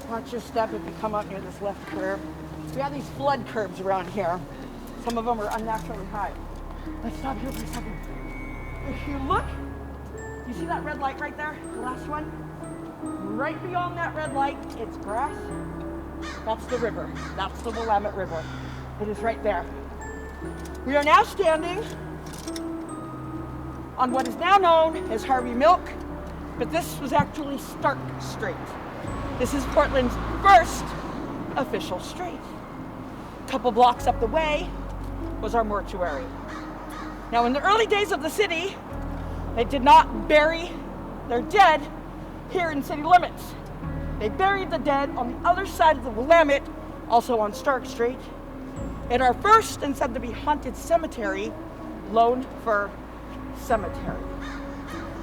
Watch your step if you come up near this left curb. We have these flood curbs around here. Some of them are unnaturally high. Let's stop here for a second. If you look, you see that red light right there? The last one? Right beyond that red light, it's grass. That's the river. That's the Willamette River. It is right there. We are now standing on what is now known as Harvey Milk, but this was actually Stark Street. This is Portland's first official street. A couple blocks up the way was our mortuary. Now, in the early days of the city, they did not bury their dead here in city limits. They buried the dead on the other side of the Willamette, also on Stark Street, in our first and said to be haunted cemetery, Lone Fir Cemetery.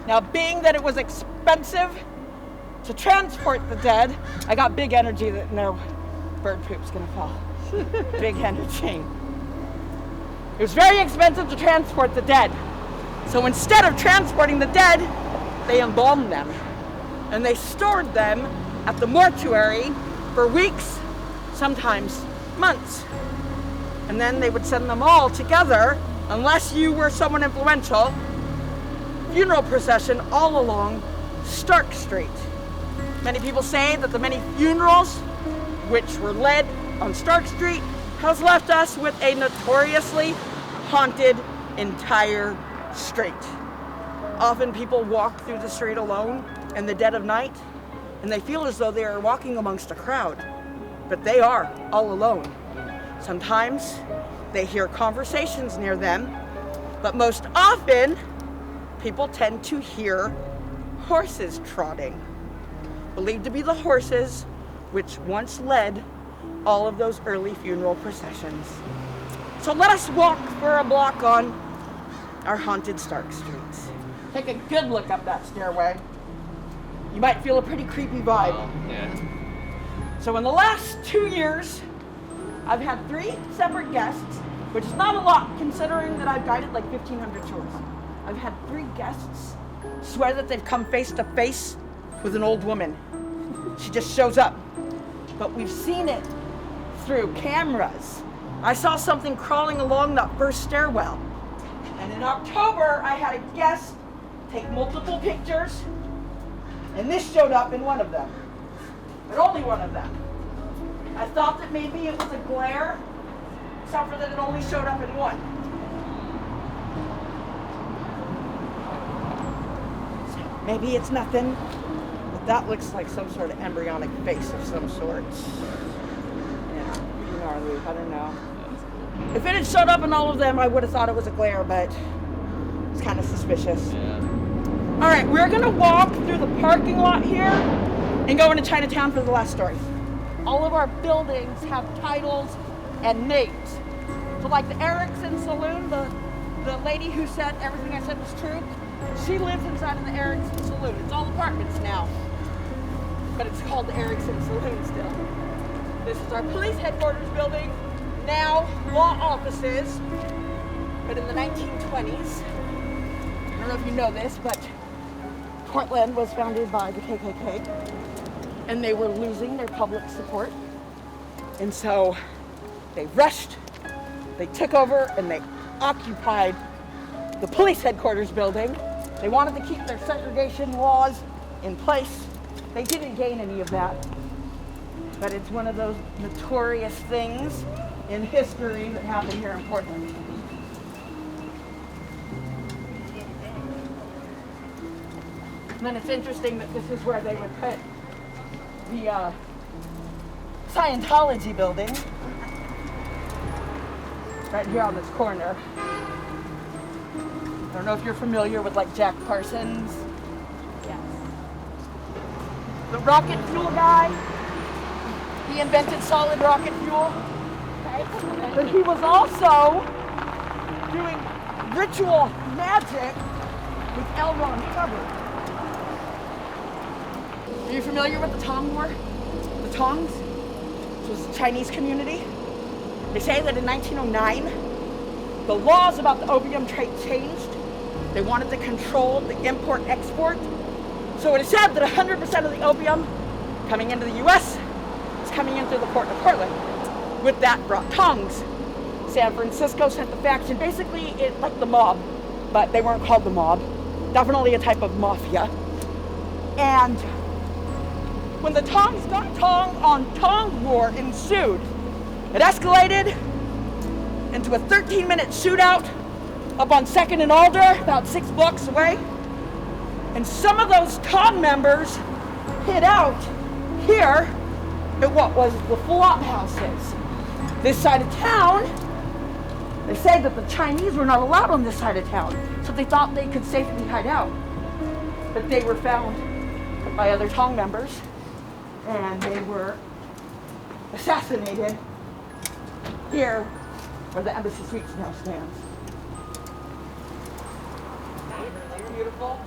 Now, being that it was expensive to transport the dead, I got big energy that no bird poop's gonna fall. Big energy. It was very expensive to transport the dead. So instead of transporting the dead, they embalmed them. And they stored them at the mortuary for weeks, sometimes months. And then they would send them all together, unless you were someone influential, funeral procession all along Stark Street. Many people say that the many funerals which were led on Stark Street has left us with a notoriously haunted entire street. Often people walk through the street alone in the dead of night, and they feel as though they are walking amongst a crowd, but they are all alone. Sometimes they hear conversations near them, but most often people tend to hear horses trotting, believed to be the horses which once led all of those early funeral processions. So let us walk for a block on our haunted Stark Streets. Take a good look up that stairway. You might feel a pretty creepy vibe. Yeah. So in the last 2 years, I've had 3 separate guests, which is not a lot considering that I've guided like 1,500 tours. I've had 3 guests swear that they've come face to face with an old woman. She just shows up. But we've seen it through cameras. I saw something crawling along that first stairwell. And in October, I had a guest take multiple pictures, and this showed up in one of them. But only one of them. I thought that maybe it was a glare, except for that it only showed up in one. So maybe it's nothing, but that looks like some sort of embryonic face of some sort. Yeah, pretty gnarly, I don't know. If it had showed up in all of them, I would have thought it was a glare, but it's kind of suspicious. Yeah. All right, we're gonna walk through the parking lot here and go into Chinatown for the last story. All of our buildings have titles and names. So like the Erickson Saloon, the lady who said everything I said was true, she lives inside of the Erickson Saloon. It's all apartments now, but it's called the Erickson Saloon still. This is our police headquarters building, now law offices, but in the 1920s, I don't know if you know this, but Portland was founded by the KKK, and they were losing their public support. And so they rushed, they took over, and they occupied the police headquarters building. They wanted to keep their segregation laws in place. They didn't gain any of that. But it's one of those notorious things in history that happened here in Portland. And then it's interesting that this is where they would put the Scientology building, right here on this corner. I don't know if you're familiar with like Jack Parsons. Yes. The rocket fuel guy, he invented solid rocket fuel. Okay. But he was also doing ritual magic with L. Ron Hubbard. Are you familiar with the Tong War? The Tongs? Which was the Chinese community. They say that in 1909, the laws about the opium trade changed. They wanted to control the import-export. So it is said that 100% of the opium coming into the US coming in through the port of Portland. With that brought tongs. San Francisco sent the faction, basically it like the mob, but they weren't called the mob. Definitely a type of mafia. And when the tongs got tong on tong war ensued, it escalated into a 13-minute shootout up on 2nd and Alder, about 6 blocks away. And some of those tong members hid out here at what was the flop houses. This side of town, they say that the Chinese were not allowed on this side of town, so they thought they could safely hide out. But they were found by other Tong members, and they were assassinated here where the Embassy Suites now stands. Beautiful.